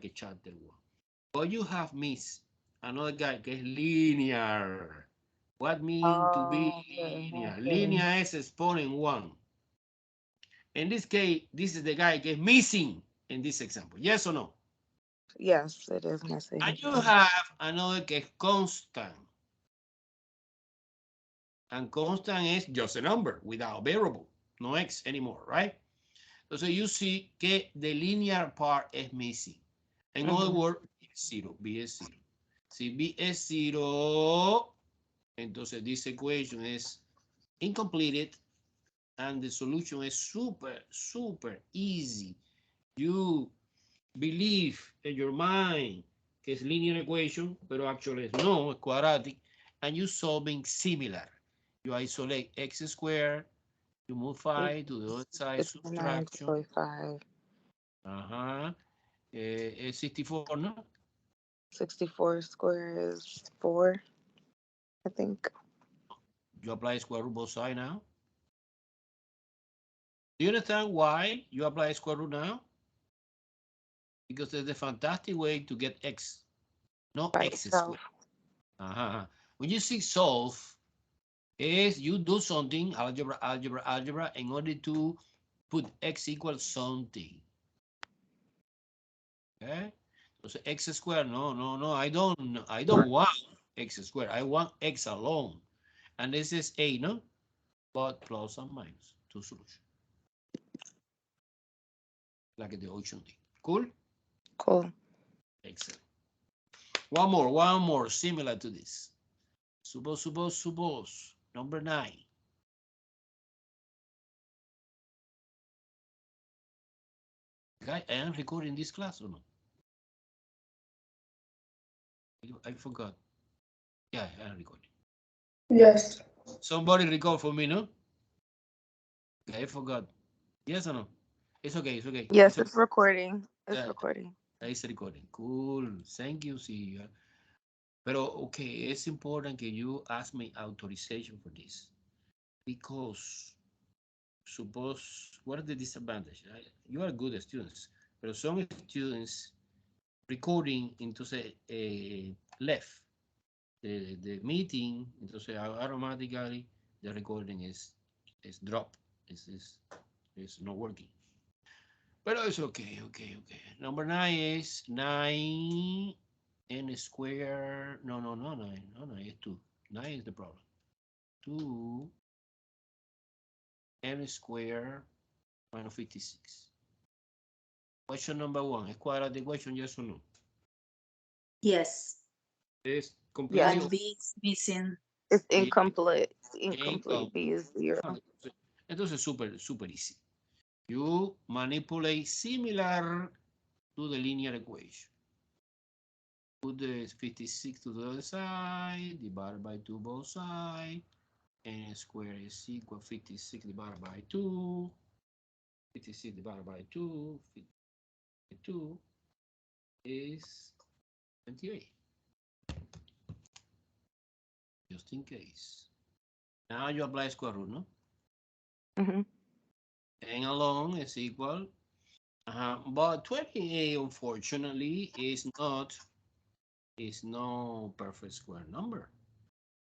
like a chapter 1. But you have missed another guy que es linear. What mean to be Oh, okay, linear? okay. Linear is exponent 1. In this case, this is the guy que es missing in this example. Yes or no? Yes, it is missing. And you have another que es constant. And constant is just a number without variable, no x anymore, right? So you see que the linear part is missing. In other Mm-hmm. words, zero, b es 0. Si b es 0, entonces this equation is incomplete and the solution is super, super easy. You believe in your mind que es linear equation, pero actually no, it's quadratic, and you solving similar. You isolate x squared, you move 5 to the other side, It's subtraction. 9.5. Ajá. 64, ¿no? 64 square is 4, I think. You apply square root both sides now. Do you understand why you apply square root now? Because there's a fantastic way to get x, no By x squared. itself. Ajá. When you see solve, is you do something, algebra, algebra, algebra, in order to put x equals something. Okay? So x squared, no, no, no, I don't want x squared. I want x alone. And this is a, no? But plus and minus, two solutions. Like the option D. Cool? Cool. Excellent. One more, similar to this. Suppose. Number 9. Guy, I am recording this class or no? I forgot. Yeah, I am recording. Yes. Somebody record for me, no? I forgot. Yes or no? It's okay, it's okay. Yes, It's okay. it's recording. It's Yeah, recording. it's recording. Cool. Thank you, see. Pero, okay, it's important that you ask me authorization for this. Because suppose, what are the disadvantages? You are good students, but some students recording entonces left the meeting, entonces automatically the recording is dropped, is not working. But it's okay. Number 9 is 9 n square. No, 9 is 2. 9 is the problem. 2 n square minus 56. Question number 1. ¿Es quadratic equation, yes or no? Yes. Es completely Yes. And B is missing. It's incomplete. It's incomplete. incomplete. B is 0. Entonces, super easy. You manipulate similar to the linear equation. Put the 56 to the other side, divide by 2 both sides. N squared is equal 56 divided by 2. 56 divided by 2. 52 is 28. Just in case. Now you apply square root, no? Mm-hmm. N alone is equal. But 28, unfortunately, is no perfect square number.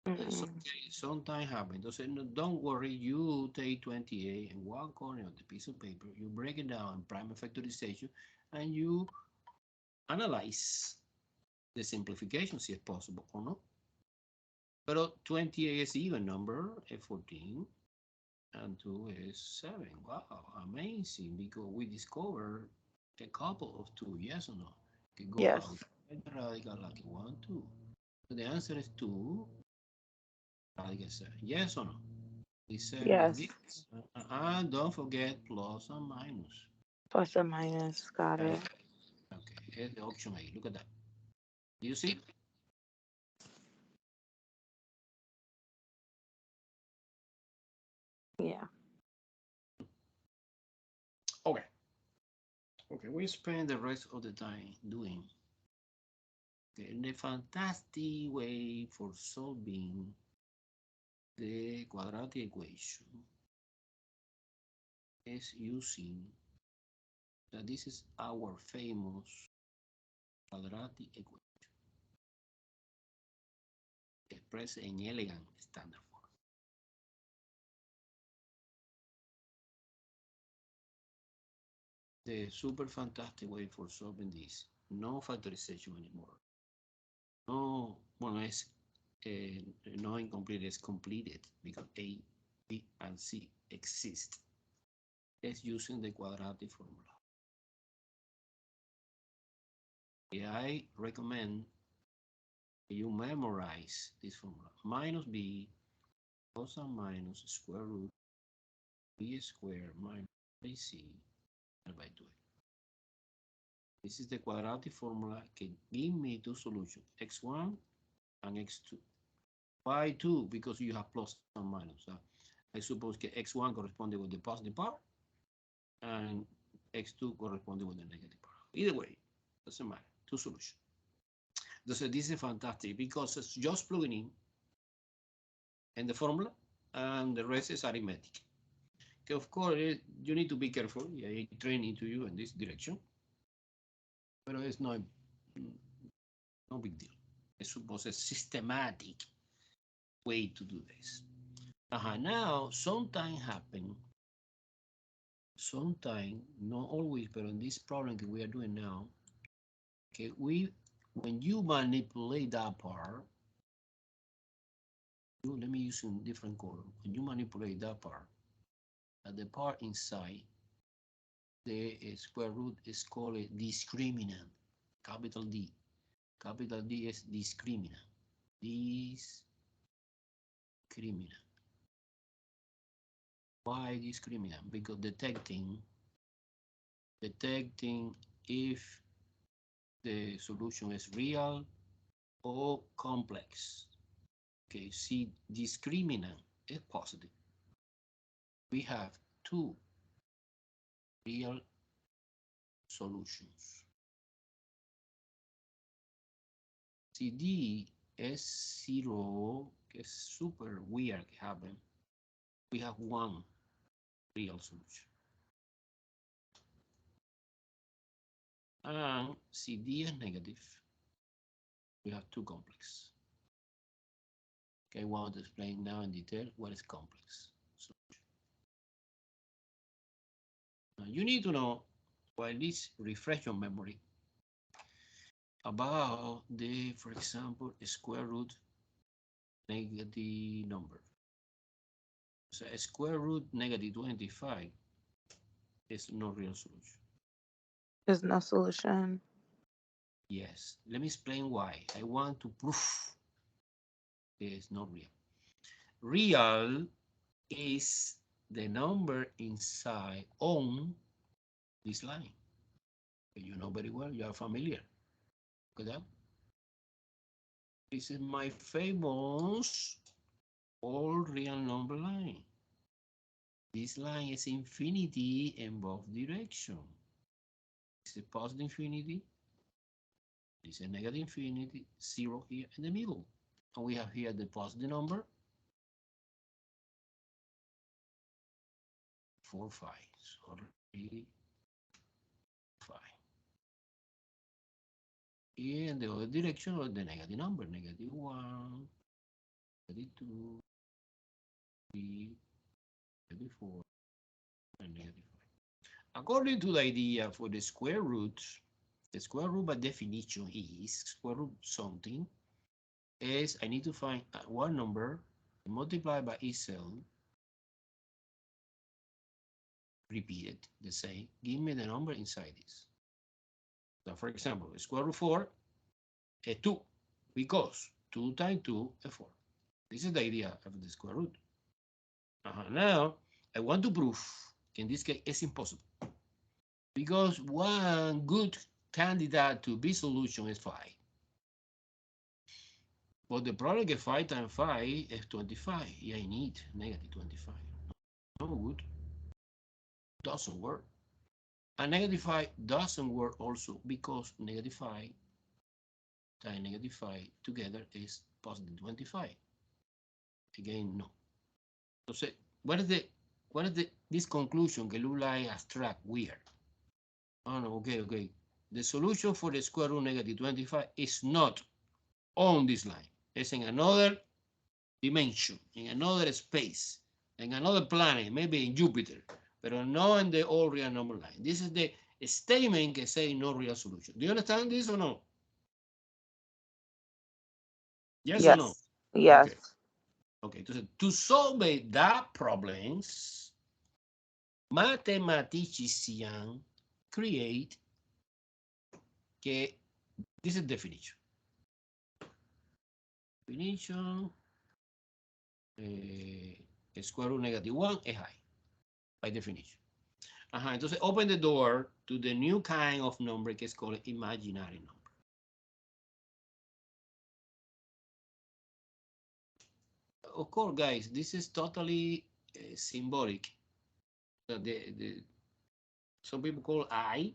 Mm-hmm. Sometimes happen. Entonces, no, don't worry. You take 28 in one corner of the piece of paper. You break it down in prime factorization, and you analyze the simplification, si es possible or not. But 28 is even number, 14, and 2 is 7. Wow, amazing, because we discovered a couple of 2, yes or no? Can go Yes. out radical like 1, 2. So the answer is 2, radical 7. Yes or no? The 7 is Yes. this. And don't forget plus and minus. Plus or minus. Got Right? it. Okay, here's the option A. Look at that. Do you see? Yeah. Okay. Okay, we spend the rest of the time doing the fantastic way for solving the quadratic equation is using that this is our famous quadratic equation expressed in elegant standard form. The super fantastic way for solving this, no factorization anymore. No, bueno, es no incomplete, it's completed because A, B, and C exist. It's using the quadratic formula. I recommend you memorize this formula. Minus B plus or minus square root B squared minus AC by 2. This is the quadratic formula que give me two solutions, x1 and x2. Why 2? Because you have plus and minus. I suppose that x1 corresponds with the positive part and x2 corresponds with the negative part. Either way, doesn't matter. Two solutions. So this is fantastic because it's just plugging in the formula and the rest is arithmetic. Okay, of course, you need to be careful. Yeah, I train into you in this direction. But it's no big deal. It's supposed a systematic way to do this. Now, sometimes happen, sometimes, not always, but in this problem that we are doing now, okay, when you manipulate that part, let me use a different color. When you manipulate that part, the part inside, the square root is called a discriminant, capital D. Capital D is discriminant. Discriminant. Why discriminant? Because detecting if the solution is real or complex. Okay, see, discriminant is positive. We have two real solutions. See, D is 0, it's super weird happen. We have one real solution. And see, D is negative. We have two complex. Okay, I want to explain now in detail what is complex solution. Now you need to know, or at least refresh your memory about the, for example, square root negative number. So a square root negative 25 is no real solution. There's no solution. Yes, let me explain why. I want to prove it's not real. Real is the number inside on this line. You know very well, you are familiar with that. This is my famous all real number line. This line is infinity in both directions. This is positive infinity. This is negative infinity, 0 here in the middle. And we have here the positive number, 4, 5. Sorry, 5. In the other direction of the negative number, negative 1, negative 2, 3, negative 4, and negative 5. According to the idea for the square root by definition is square root something is I need to find one number multiplied by itself, repeat it the same, give me the number inside this. So for example, square root 4 is 2 because 2 times 2 is 4. This is the idea of the square root. Now I want to prove in this case it's impossible because one good candidate to be solution is 5. But the problem is 5 times 5 is 25. Yeah, I need negative 25. No good. Doesn't work. And negative 5 doesn't work also because negative 5 times negative 5 together is positive 25. Again, no. So what is this conclusion que look like abstract, weird? Oh no, okay. the solution for the square root negative 25 is not on this line. It's in another dimension, in another space, in another planet, maybe in Jupiter, but not in the all real number line. This is the statement que say no real solution. Do you understand this or no? Yes or no? Yes. Yes. Okay. Okay, entonces, to solve that problems, mathematicians create que this is definition. Definition, square root negative 1 is high, by definition. Entonces, open the door to the new kind of number que es called imaginary number. Of course, guys, this is totally symbolic. Some people call I,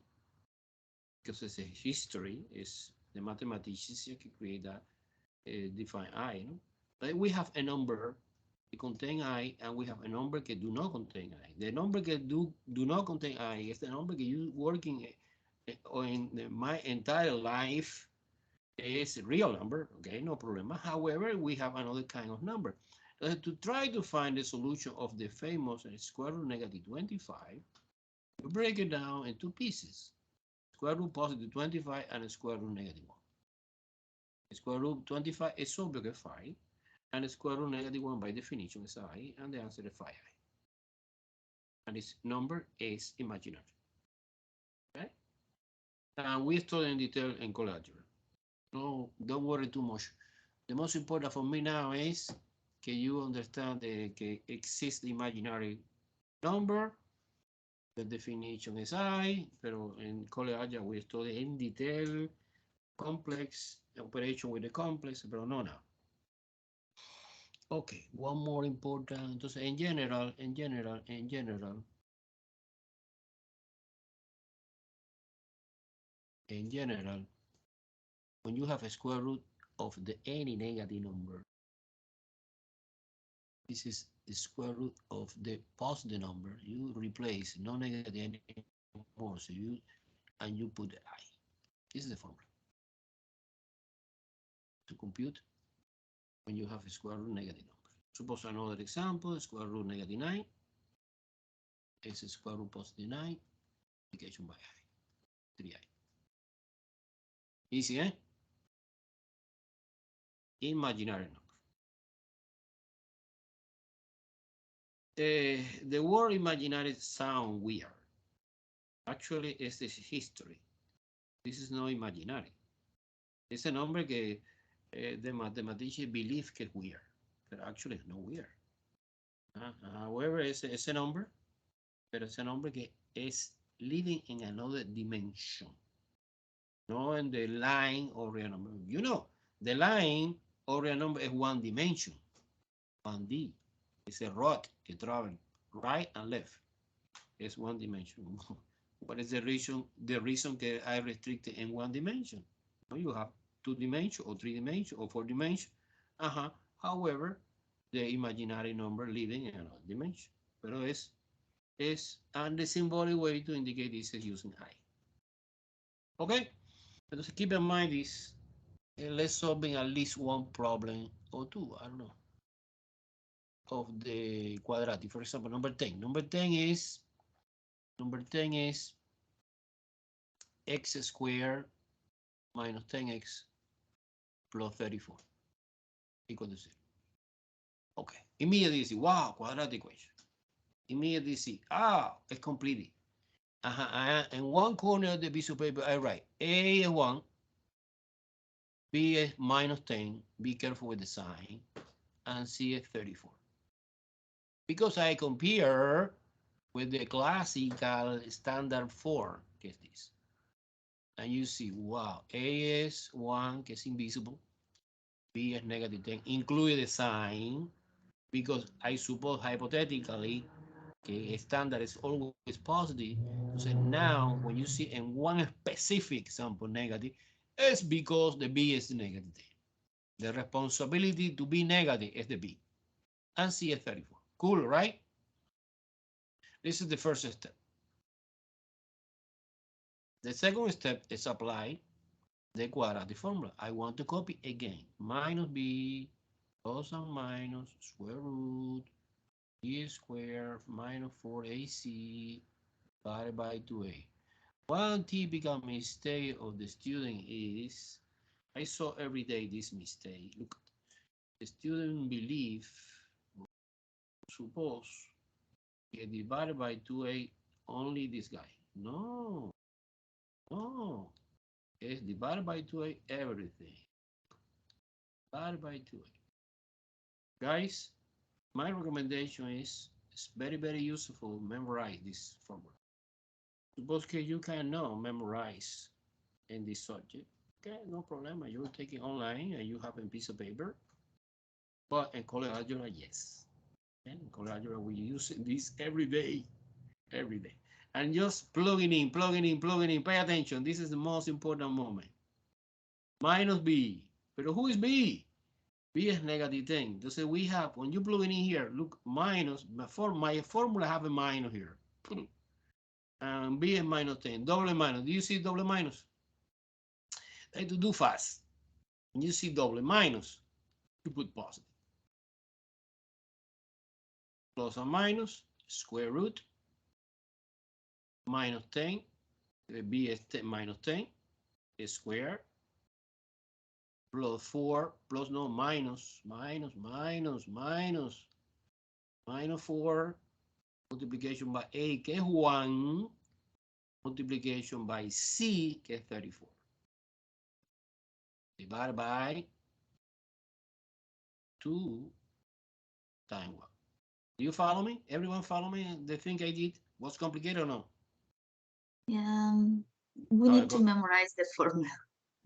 because it's a history, is the mathematicians who create that, define I. No? But we have a number that contain I, and we have a number that do not contain I. The number that do not contain I is the number that you working in my entire life is a real number, okay, no problem. However, we have another kind of number. To try to find the solution of the famous square root negative 25, we break it down into pieces. Square root positive 25 and square root negative 1. Square root 25 is obviously 5, and square root negative 1 by definition is I, and the answer is 5i. And this number is imaginary. Okay? And we study in detail in college algebra. No, don't worry too much. The most important for me now is can you understand that exists imaginary number. The definition is I, pero in college algebra we study in detail complex operation with the complex, pero no now. Okay, one more important. Entonces, en general, when you have a square root of any negative number, this is the square root of the positive number. You replace no negative anymore, so you put the I. This is the formula to compute when you have a square root negative number. Suppose another example, square root negative 9 is a square root positive 9 multiplication by I, 3i. Easy, eh? Imaginary number. The word imaginary sound weird. Actually, it's this history. This is not imaginary. It's a number que the mathematicians believe que es weird, but actually it's not weird. However, it's a number, but it's a number que is living in another dimension, not in the line or real number. You know, the line or real number is one dimension, 1D. It's a rod que travel right and left. It's one dimension. What is the reason? The reason that I restricted in one dimension. You have 2 dimensions or 3 dimensions or 4 dimensions. However, the imaginary number living in another dimension. Pero es and the symbolic way to indicate this is using I. Okay? Entonces keep in mind this. Let's solve at least one problem or two, I don't know, of the quadratic. For example, number 10. Number 10 is x squared minus 10x plus 34 equal to 0. Okay. Immediately see, wow, quadratic equation. Immediately see, it's completed. In one corner of the piece of paper, I write A is 1, B is minus 10, be careful with the sign, and C is 34. Because I compare with the classical standard form, que es this. And you see, wow, A is 1, que es invisible, B is negative 10, include the sign, because I suppose hypothetically, okay, standard is always positive. So now, when you see in one specific example negative, it's because the B is negative 10. The responsibility to be negative is the B. And C is 34. Cool, right? This is the first step. The second step is apply the quadratic formula. I want to copy again. Minus b plus and minus square root b squared minus 4ac divided by 2a. One typical mistake of the student is, I saw every day this mistake. Look, the student believe, suppose, get divided by 2a only this guy. No, no. It's divided by 2a everything. Divided by 2a. Guys, my recommendation is, it's very, very useful. Memorize this formula. Suppose you cannot memorize in this subject. Okay, no problem. You're taking online and you have a piece of paper. But in college algebra, yes. And in college algebra, we use this every day. Every day. And just plugging in, plugging in, plugging in. Pay attention. This is the most important moment. Minus b. But who is b? B is negative 10. Entonces we have, when you plug in here, look, minus, my formula have a minus here. And B is minus 10. Double minus. Do you see double minus? I have to do fast. When you see double minus, you put positive. Plus and minus, square root, minus 10. B is 10, minus 10, square, plus 4, plus no, minus 4, multiplication by A, que es 1, multiplication by C, que es 34. Divided by 2 times 1. Do you follow me? Everyone follow me? The thing I did was complicated or no? We need to memorize the formula.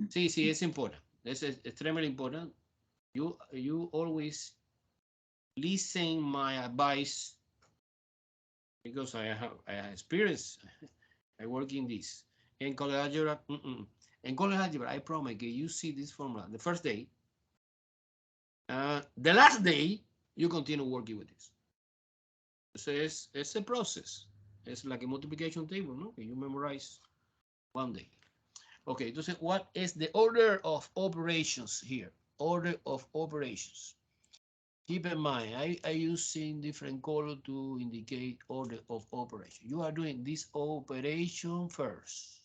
Sí, it's important. This is extremely important. You always listen my advice because I have experience. I work in this. In college algebra, in college algebra, I promise you see this formula the first day. The last day, you continue working with this. So it's a process. It's like a multiplication table, no? You memorize one day. Okay, entonces, what is the order of operations here? Order of operations. Keep in mind, I using different color to indicate order of operation. You are doing this operation first.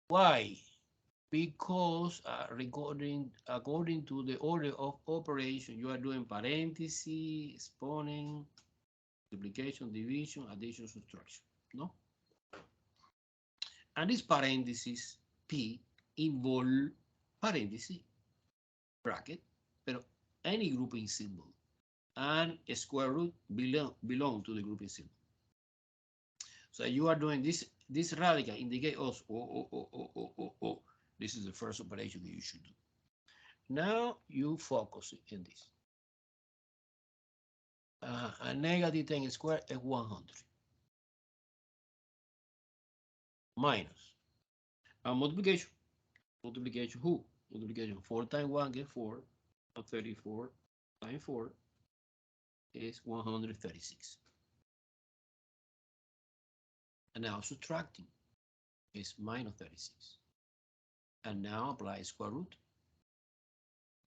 Why? Because according to the order of operation, you are doing parentheses, exponent, multiplication, division, addition, subtraction, no? And this parentheses, P, involve parenthesis, bracket, pero any grouping symbol. And a square root belong to the grouping symbol. So you are doing this radical indicate us, oh. This is the first operation that you should do. Now you focus in this. A negative 10 squared is 100. Minus. Multiplication. Multiplication who? Multiplication 4 times 1 get 4. And 34 times 4 is 136. And now subtracting is minus 36. And now apply square root.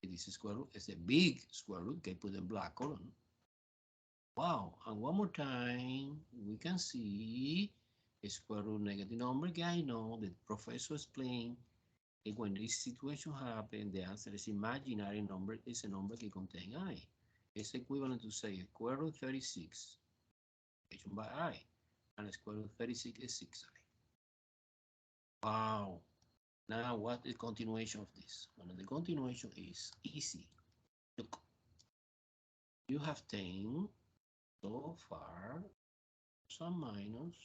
This is square root. It's a big square root. Okay, put in black column. Wow. And one more time, we can see a square root negative number. I know the professor explained that when this situation happens, the answer is imaginary number is a number that contains I. It's equivalent to say square root 36 by I. And square root 36 is 6i. Wow. Now, what is continuation of this? Well, the continuation is easy. Look, you have 10 so far, some minus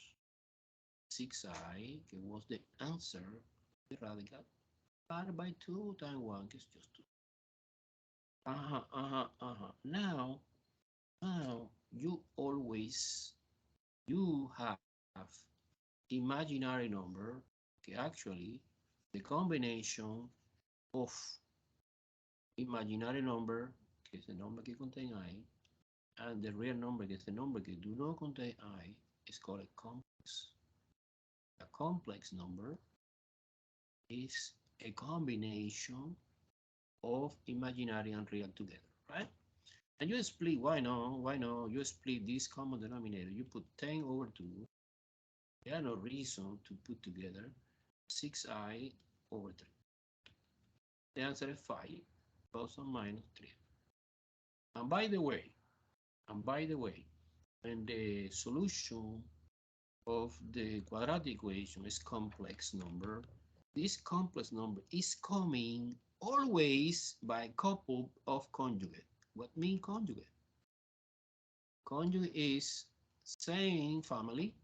6i, that was the answer, the radical, divided by 2 times 1, is just 2. Now, you have imaginary number, okay, actually, the combination of imaginary number, que es the number que contain I, and the real number, que es the number que do not contain I, is called a complex. A complex number is a combination of imaginary and real together, right? And you split, why not? Why not? You split this common denominator. You put 10 over 2. There are no reason to put together 6i over 3. The answer is 5 plus or minus 3. And by the way, when the solution of the quadratic equation is complex number, this complex number is coming always by a couple of conjugate. What mean conjugate? Conjugate is same family,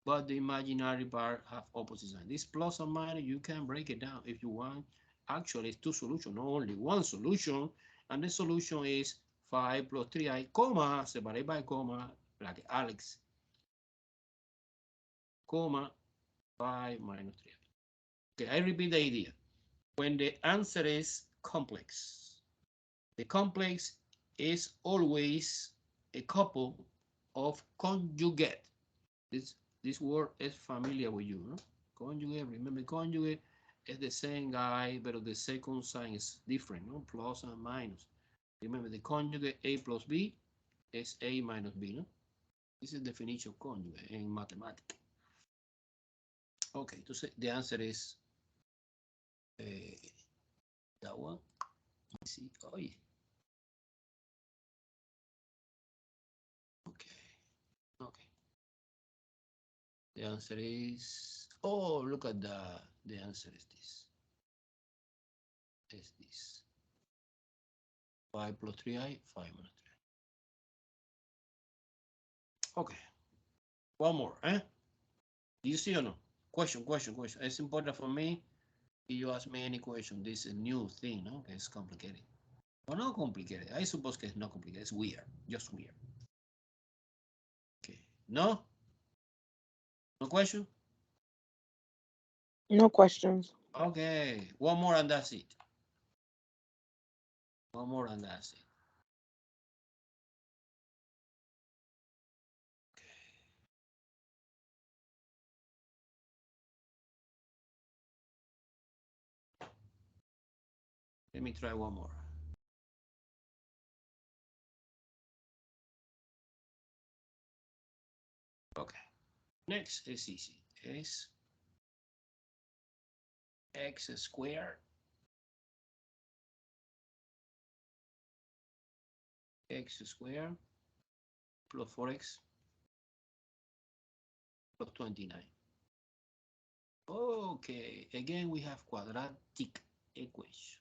but the imaginary part have opposite sign. This plus or minus, you can break it down if you want. Actually, it's two solutions, not only one solution. And the solution is 5 plus 3i, comma, separated by comma, like Alex, comma, 5 minus 3i. Okay, I repeat the idea. When the answer is complex, the complex is always a couple of conjugate. This word is familiar with you, no? Conjugate, remember conjugate is the same guy, but the second sign is different, no? Plus and minus. Remember the conjugate A plus B is A minus B, no? This is the definition of conjugate in mathematics. Okay, so the answer is that one. Let's see. Oh, yeah. Okay. The answer is, oh, look at the answer is this. Is this 5 plus 3i, 5 minus 3. Okay. One more, eh? Do you see or no? Question. It's important for me. If you ask me any question, this is a new thing, no? It's complicated. Well, not complicated. I suppose it's not complicated. It's weird. Just weird. Okay. No? No question? No questions. Okay. One more and that's it. One more and that's it. Let me try one more. Okay. Next is easy. Is x squared plus 4x plus 29. Okay, again we have quadratic equation.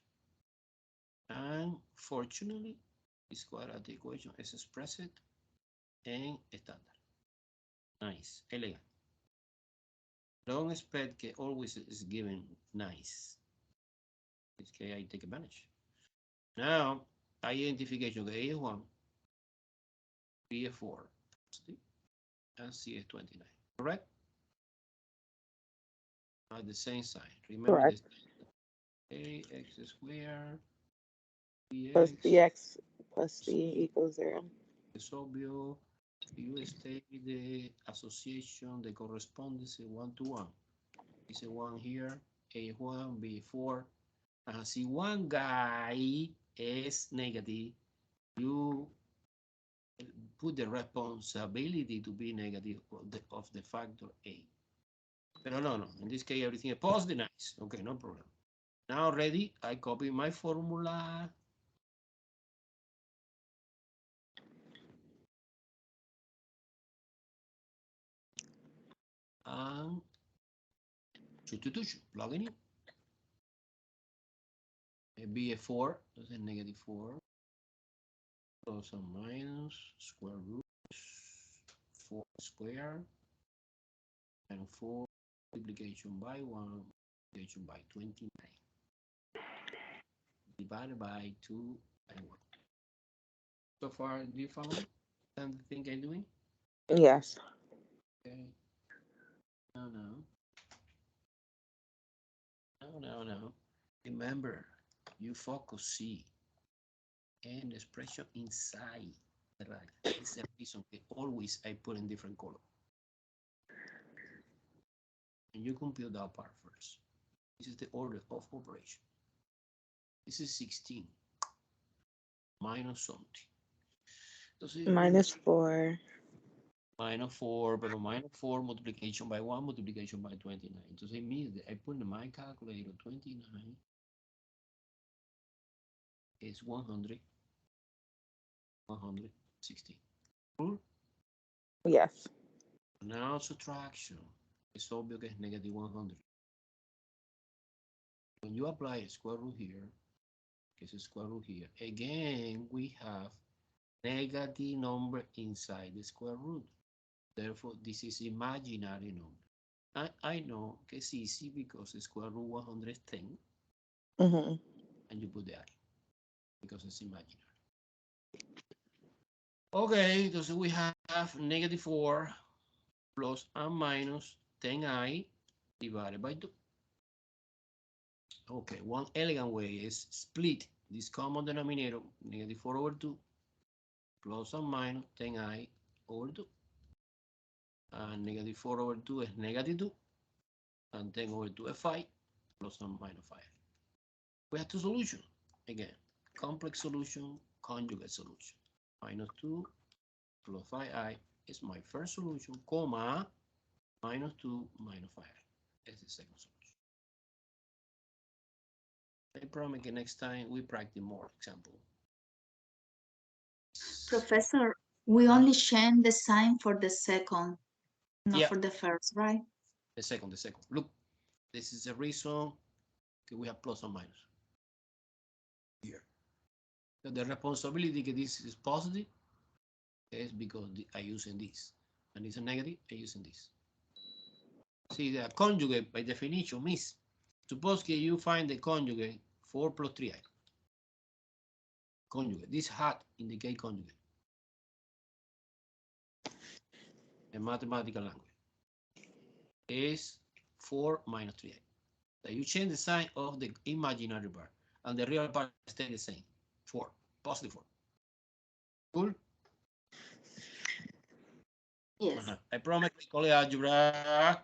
And fortunately, this quadratic equation is expressed in standard. Nice, elegant. Don't expect that always is given nice. In this case, I take advantage. Now, identification, A is 1, B is 4, and C is 29. Correct? At the same sign. Remember Correct. this. Ax squared, Plus bx, bx plus c equals 0. es obvio. You state the association, the correspondence 1 to 1. It's a 1 here, A1, B4. And see one guy is negative, you put the responsibility to be negative of the factor A. But no. In this case, everything is positive, nice. Okay, no problem. Now ready, I copy my formula. And plugging in. BA4, that's a negative 4. Plus and minus, square root, 4 squared, and 4 multiplication by 1, multiplication by 29. Divided by 2 and 1. So far, do you follow me? And the thing I'm doing? Yes. Okay. No. Remember, you focus C and the expression inside. Right. This is the reason that always I put in different color. And you compute that part first. This is the order of operation. This is 16 minus something. Entonces, minus 4. minus 4, pero minus 4 multiplication by 1 multiplication by 29. Entonces it means that I put in my calculator 29 is 160. Cool? Yes. Now subtraction. It's obvious que es negative 100. When you apply a square root here, it's a square root here, again, we have negative number inside the square root. Therefore, this is imaginary number. I know que it's easy because the square root 110, and you put the I, because it's imaginary. Okay, so we have negative 4 plus and minus 10i divided by 2. Okay, one elegant way is split this common denominator, negative 4 over 2, plus and minus 10i over 2. And negative 4 over 2 is negative 2, and 10 over 2 is 5, plus and minus 5. We have two solutions. Again, complex solution, conjugate solution. Minus 2 plus 5i is my first solution, comma, minus 2 minus 5 is the second solution. I promise that next time we practice more example. Professor, we only change the sign for the second, not Yeah. for the first, right? The second. Look, this is the reason that we have plus and minus here. So the responsibility that this is positive is because I using this, and it's a negative, I using this. See, the conjugate by definition means, suppose that you find the conjugate 4 plus 3i. Conjugate, this hat indicate conjugate. In mathematical language is 4 minus 3i. So you change the sign of the imaginary part, and the real part stays the same. 4, positive 4. Cool? Yes. I promise to call it algebra.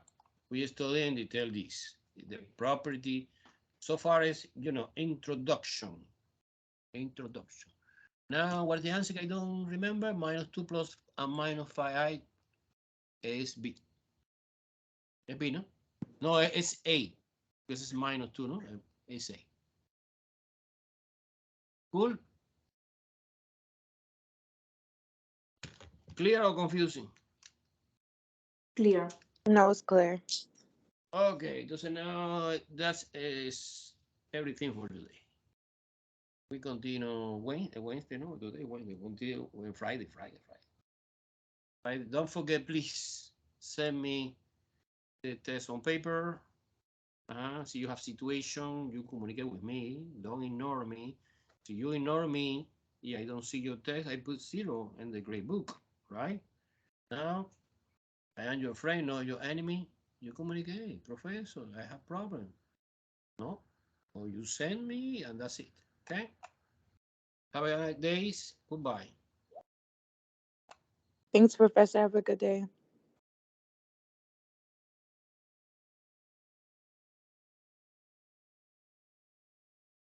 We study in detail this. The property, so far as, introduction. Introduction. Now, what's the answer? I don't remember. Minus 2 plus and minus 5i is B. It's B, no? No, it's A. Because it's minus 2, no? It's A. Cool? Clear or confusing? Clear. No, it's clear. Okay, so now that is everything for today. We continue Wednesday, no? Today, Wednesday, until Friday. Don't forget, please send me the test on paper. So you have situation, you communicate with me. Don't ignore me. So you ignore me, yeah, I don't see your test, I put 0 in the grade book, right? Now, I am your friend, not your enemy. You communicate, professor, I have problem. No? Or you send me, and that's it, okay? Have a nice day. Goodbye. Thanks, Professor. Have a good day.